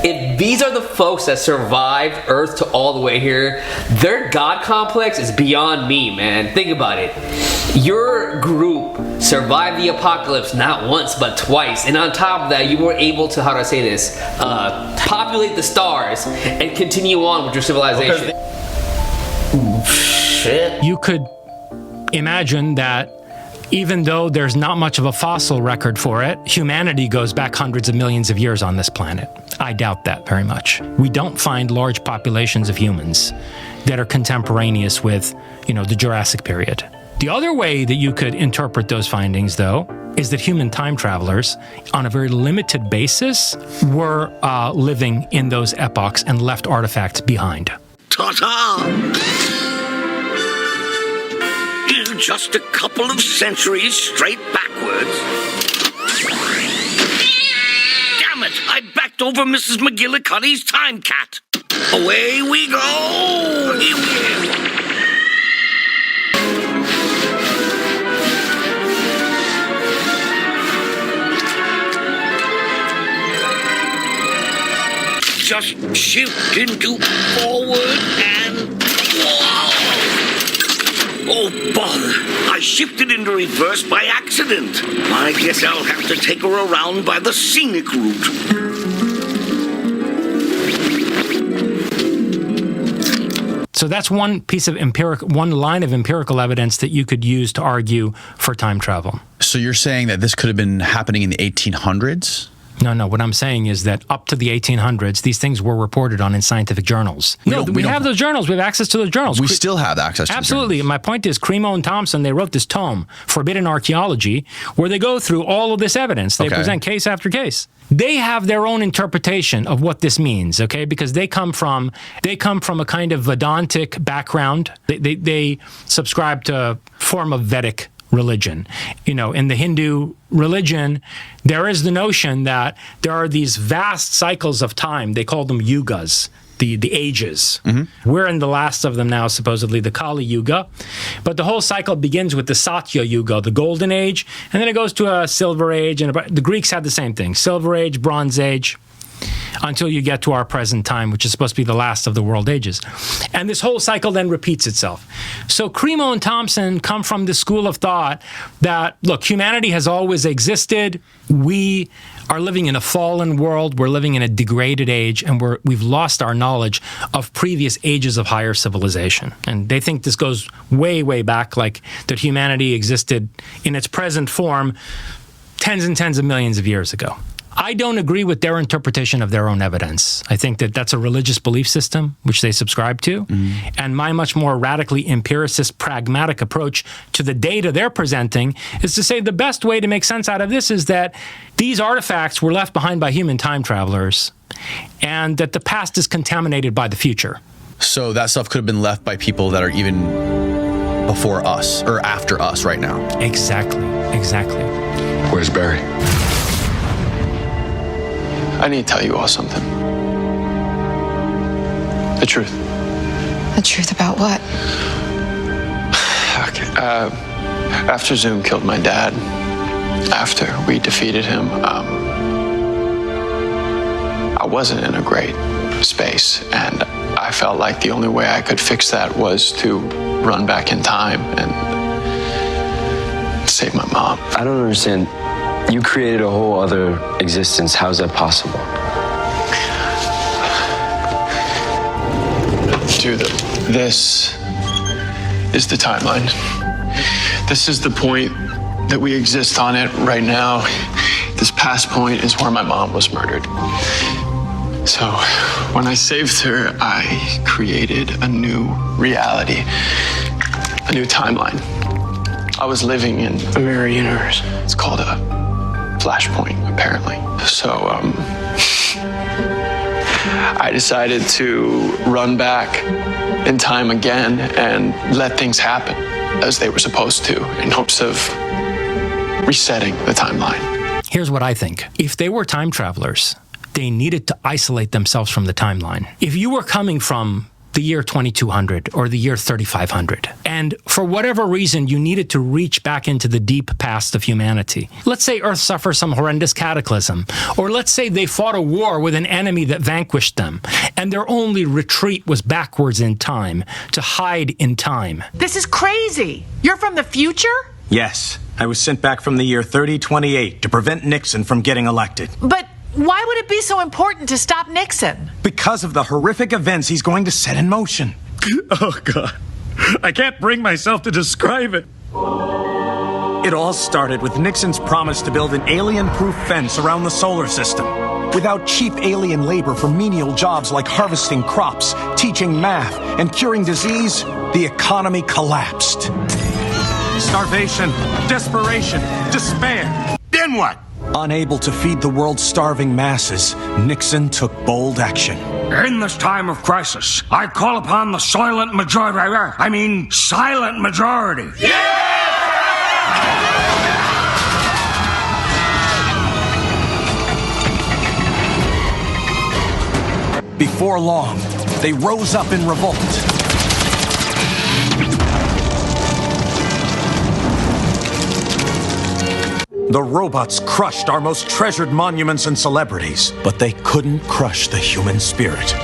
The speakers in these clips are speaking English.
if these are the folks that survived Earth to all the way here, their God complex is beyond me, man. Think about it. Your group survived the apocalypse not once but twice, and on top of that, you were able to, how do I say this, populate the stars and continue on with your civilization. Shit. You could imagine that even though there's not much of a fossil record for it, humanity goes back hundreds of millions of years on this planet. I doubt that very much. We don't find large populations of humans that are contemporaneous with, the Jurassic period. The other way that you could interpret those findings, though, is that human time travelers, on a very limited basis, were living in those epochs and left artifacts behind. Ta-ta! Just a couple of centuries straight backwards. Damn it! I backed over Mrs. McGillicuddy's time cat. Away we go! Here we go. Just shift into forward and... Whoa! Oh, bother. I shifted into reverse by accident. I guess I'll have to take her around by the scenic route. So that's one line of empirical evidence that you could use to argue for time travel. So you're saying that this could have been happening in the 1800s? No. What I'm saying is that up to the 1800s, these things were reported on in scientific journals. We have those journals. We have access to those journals. We still have access to them. Absolutely. My point is, Cremo and Thompson, they wrote this tome, Forbidden Archaeology, where they go through all of this evidence. They present case after case. They have their own interpretation of what this means, okay? Because they come from a kind of Vedantic background. They subscribe to a form of Vedic religion. In the Hindu religion, there is the notion that there are these vast cycles of time. They call them yugas, the ages. Mm-hmm. We're in the last of them now, supposedly the Kali Yuga. But the whole cycle begins with the Satya Yuga, the Golden Age, and then it goes to a Silver Age. And the Greeks had the same thing, Silver Age, Bronze Age, until you get to our present time, which is supposed to be the last of the world ages. And this whole cycle then repeats itself. So Cremo and Thompson come from the school of thought that, look, humanity has always existed. We are living in a fallen world. We're living in a degraded age, and we've lost our knowledge of previous ages of higher civilization. And they think this goes way, way back, like that humanity existed in its present form tens and tens of millions of years ago. I don't agree with their interpretation of their own evidence. I think that that's a religious belief system, which they subscribe to. Mm-hmm. And my much more radically empiricist, pragmatic approach to the data they're presenting is to say the best way to make sense out of this is that these artifacts were left behind by human time travelers and that the past is contaminated by the future. So that stuff could have been left by people that are even before us or after us right now. Exactly. Where's Barry? I need to tell you all something. The truth. The truth about what? Okay. After Zoom killed my dad, after we defeated him, I wasn't in a great space, and I felt like the only way I could fix that was to run back in time and save my mom. I don't understand. You created a whole other existence. How's that possible? Dude, this is the timeline. This is the point that we exist on it right now. This past point is where my mom was murdered. So when I saved her, I created a new reality, a new timeline. I was living in a mirror universe. It's called a flashpoint, apparently. So, I decided to run back in time again and let things happen as they were supposed to in hopes of resetting the timeline. Here's what I think. If they were time travelers, they needed to isolate themselves from the timeline. If you were coming from the year 2200 or the year 3500. And for whatever reason, you needed to reach back into the deep past of humanity. Let's say Earth suffers some horrendous cataclysm, or let's say they fought a war with an enemy that vanquished them, and their only retreat was backwards in time, to hide in time. This is crazy. You're from the future? Yes. I was sent back from the year 3028 to prevent Nixon from getting elected. But why would it be so important to stop Nixon? Because of the horrific events he's going to set in motion. Oh, God. I can't bring myself to describe it. It all started with Nixon's promise to build an alien-proof fence around the solar system. Without cheap alien labor for menial jobs like harvesting crops, teaching math, and curing disease, the economy collapsed. Starvation, desperation, despair. Then what? Unable to feed the world's starving masses, Nixon took bold action. In this time of crisis, I call upon the silent majority. Silent majority. Before long, they rose up in revolt. The robots crushed our most treasured monuments and celebrities, but they couldn't crush the human spirit.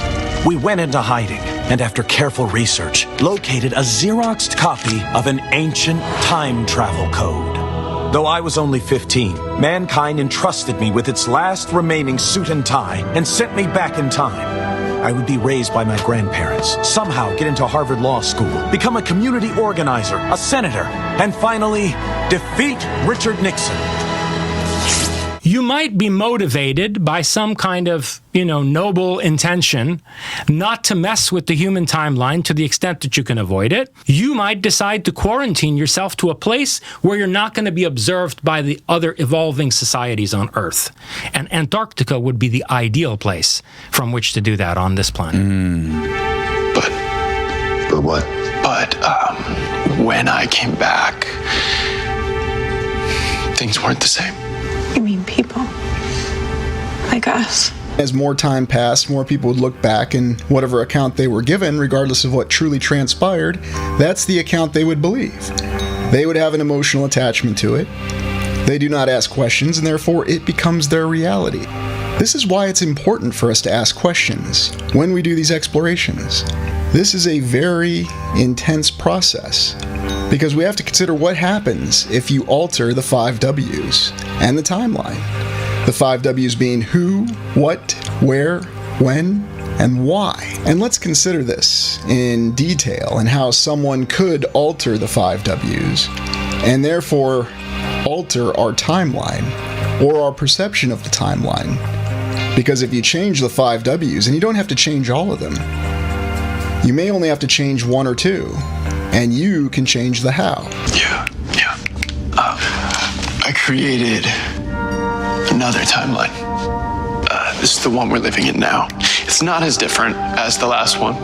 We went into hiding, and after careful research, located a Xeroxed copy of an ancient time travel code. Though I was only 15, mankind entrusted me with its last remaining suit and tie and sent me back in time. I would be raised by my grandparents, somehow get into Harvard Law School, become a community organizer, a senator, and finally, defeat Richard Nixon. You might be motivated by some kind of, noble intention not to mess with the human timeline to the extent that you can avoid it. You might decide to quarantine yourself to a place where you're not going to be observed by the other evolving societies on Earth. And Antarctica would be the ideal place from which to do that on this planet. But what? But when I came back, things weren't the same. You mean people? Like us? As more time passed, more people would look back, and whatever account they were given, regardless of what truly transpired, that's the account they would believe. They would have an emotional attachment to it. They do not ask questions, and therefore it becomes their reality. This is why it's important for us to ask questions when we do these explorations. This is a very intense process, because we have to consider what happens if you alter the 5 W's and the timeline. The 5 W's being who, what, where, when, and why. And let's consider this in detail and how someone could alter the 5 W's and therefore alter our timeline or our perception of the timeline. Because if you change the 5 W's, and you don't have to change all of them, you may only have to change 1 or 2, and you can change the how. Yeah. I created another timeline. This is the one we're living in now. It's not as different as the last one.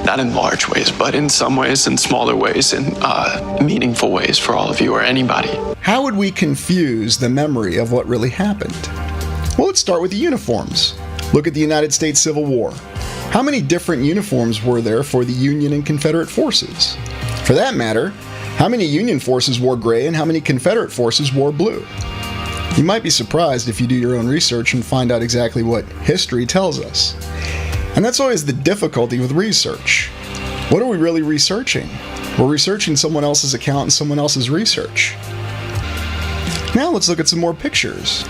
Not in large ways, but in some ways, in smaller ways, in meaningful ways for all of you or anybody. How would we confuse the memory of what really happened? Well, let's start with the uniforms. Look at the United States Civil War. How many different uniforms were there for the Union and Confederate forces? For that matter, how many Union forces wore gray and how many Confederate forces wore blue? You might be surprised if you do your own research and find out exactly what history tells us. And that's always the difficulty with research. What are we really researching? We're researching someone else's account and someone else's research. Now let's look at some more pictures.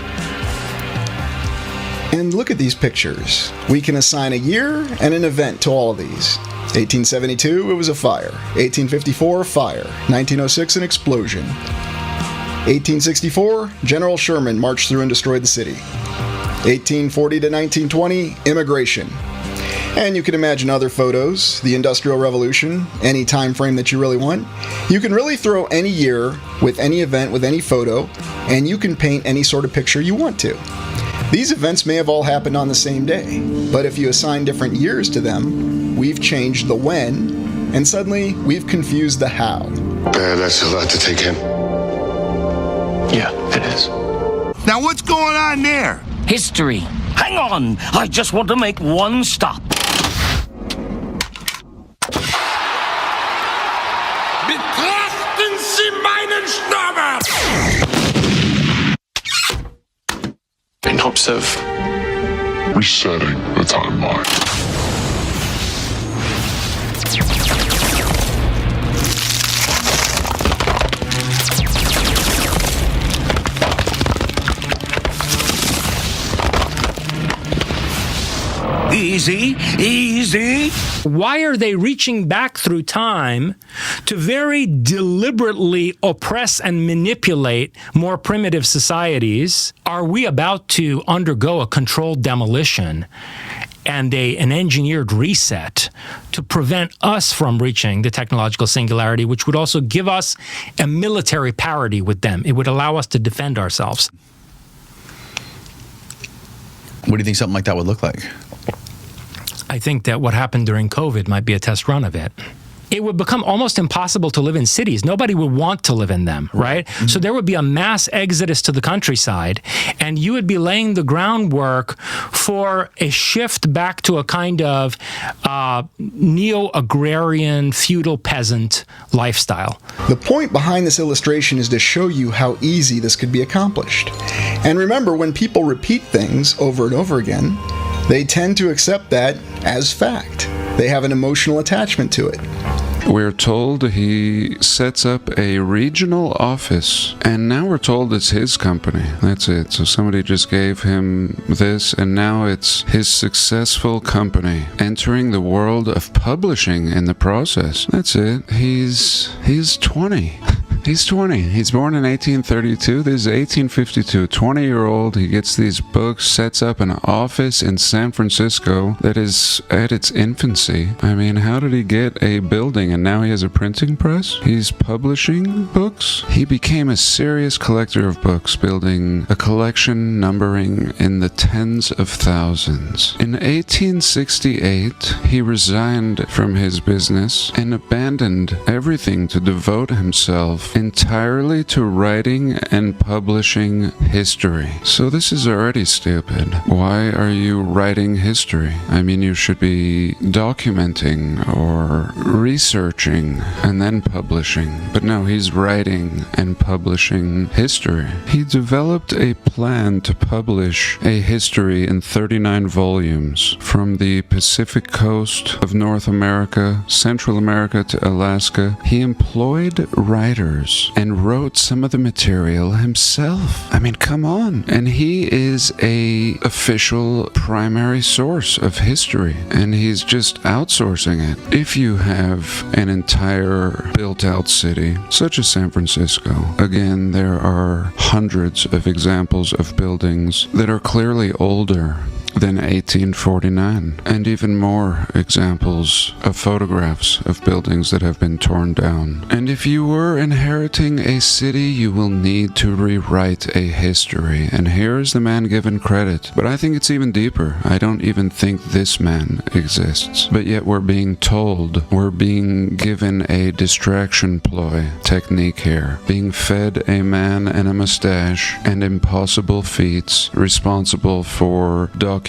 And look at these pictures. We can assign a year and an event to all of these. 1872, it was a fire. 1854, fire. 1906, an explosion. 1864, General Sherman marched through and destroyed the city. 1840 to 1920, immigration. And you can imagine other photos, the Industrial Revolution, any time frame that you really want. You can really throw any year with any event with any photo, and you can paint any sort of picture you want to. These events may have all happened on the same day, but if you assign different years to them, we've changed the when, and suddenly we've confused the how. That's a lot to take in. Yeah, it is. Now what's going on there? History. Hang on. I just want to make one stop. hopes of resetting the timeline. Easy, easy. Why are they reaching back through time to very deliberately oppress and manipulate more primitive societies? Are we about to undergo a controlled demolition and an engineered reset to prevent us from reaching the technological singularity, which would also give us a military parity with them? It would allow us to defend ourselves. What do you think something like that would look like? I think that what happened during COVID might be a test run of it. It would become almost impossible to live in cities. Nobody would want to live in them, right? Mm-hmm. So there would be a mass exodus to the countryside, and you would be laying the groundwork for a shift back to a kind of neo-agrarian, feudal peasant lifestyle. The point behind this illustration is to show you how easy this could be accomplished. And remember, when people repeat things over and over again, they tend to accept that as fact. They have an emotional attachment to it. We're told he sets up a regional office, and now we're told it's his company. That's it. So somebody just gave him this, and now it's his successful company entering the world of publishing in the process. That's it. He's 20. He's 20. He's born in 1832. This is 1852. 20-year-old. He gets these books, sets up an office in San Francisco that is at its infancy. I mean, how did he get a building and now he has a printing press? He's publishing books. He became a serious collector of books, building a collection numbering in the tens of thousands. In 1868, he resigned from his business and abandoned everything to devote himself entirely to writing and publishing history. So this is already stupid. Why are you writing history? I mean, you should be documenting or researching and then publishing. But no, he's writing and publishing history. He developed a plan to publish a history in 39 volumes from the Pacific coast of North America, Central America to Alaska. He employed writers and wrote some of the material himself. I mean, come on. And he is a official primary source of history, and he's just outsourcing it. If you have an entire built-out city, such as San Francisco, again, there are hundreds of examples of buildings that are clearly older than 1849, and even more examples of photographs of buildings that have been torn down. And if you were inheriting a city, you will need to rewrite a history, and here is the man given credit. But I think it's even deeper. I don't even think this man exists. But yet we're being told, we're being given a distraction ploy technique here, being fed a man and a mustache and impossible feats responsible for documenting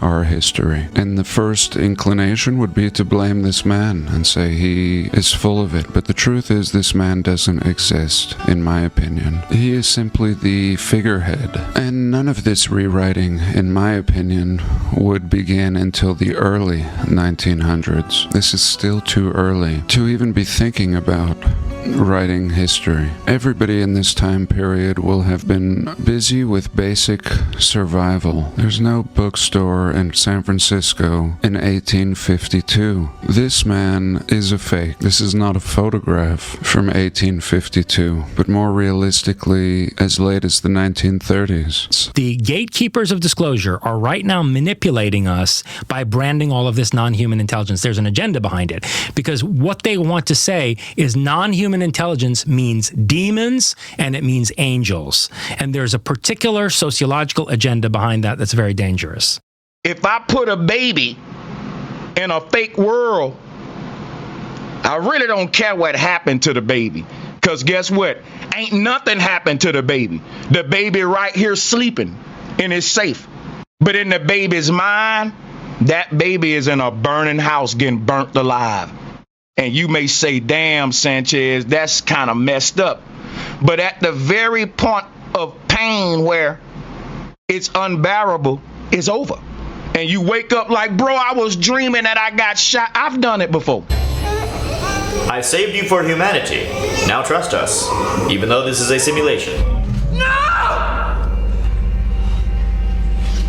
our history. And the first inclination would be to blame this man and say he is full of it. But the truth is, this man doesn't exist, in my opinion. He is simply the figurehead. And none of this rewriting, in my opinion, would begin until the early 1900s. This is still too early to even be thinking about writing history. Everybody in this time period will have been busy with basic survival. There's no bookstore in San Francisco in 1852. This man is a fake. This is not a photograph from 1852, but more realistically, as late as the 1930s. The gatekeepers of disclosure are right now manipulating us by branding all of this non-human intelligence. There's an agenda behind it, because what they want to say is non-human intelligence means demons and it means angels. And there's a particular sociological agenda behind that that's very dangerous. If I put a baby in a fake world, I really don't care what happened to the baby. Because guess what? Ain't nothing happened to the baby. The baby right here sleeping and it's safe. But in the baby's mind, that baby is in a burning house getting burnt alive. And you may say, damn, Sanchez, that's kind of messed up. But at the very point of pain where it's unbearable, it's over. And you wake up like, bro, I was dreaming that I got shot. I've done it before. I saved you for humanity. Now trust us, even though this is a simulation. No!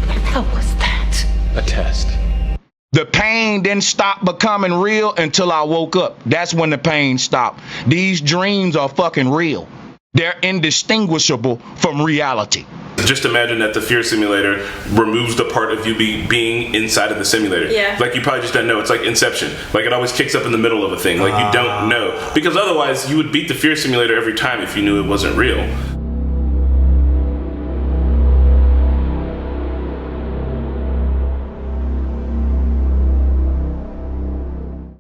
What the hell was that? A test. The pain didn't stop becoming real until I woke up. That's when the pain stopped. These dreams are fucking real. They're indistinguishable from reality. Just imagine that the fear simulator removes the part of you being inside of the simulator. Yeah. Like you probably just don't know. It's like Inception. Like it always kicks up in the middle of a thing. Like you don't know. Because otherwise you would beat the fear simulator every time if you knew it wasn't real.